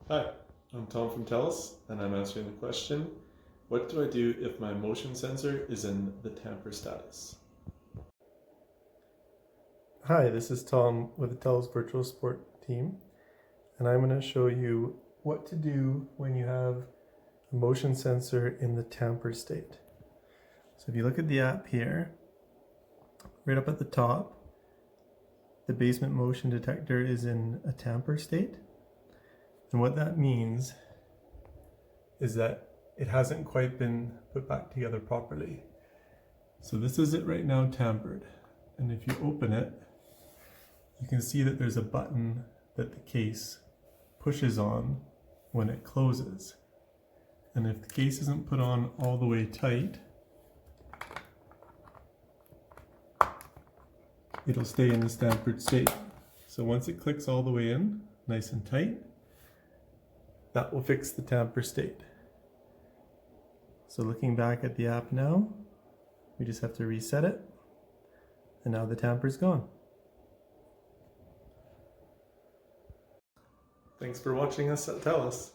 Hi, I'm Tom from TELUS, and I'm answering the question, what do I do if my motion sensor is in the tamper status? Hi, this is Tom with the TELUS Virtual Support team, and I'm going to show you what to do when you have a motion sensor in the tamper state. So if you look at the app here, right up at the top, the basement motion detector is in a tamper state. And what that means is that it hasn't quite been put back together properly. So this is it right now, tampered. And if you open it, you can see that there's a button that the case pushes on when it closes. And if the case isn't put on all the way tight, it'll stay in this tampered state. So once it clicks all the way in, nice and tight, that will fix the tamper state. So looking back at the app now, we just have to reset it, and now the tamper's gone. Thanks for watching us at TELUS.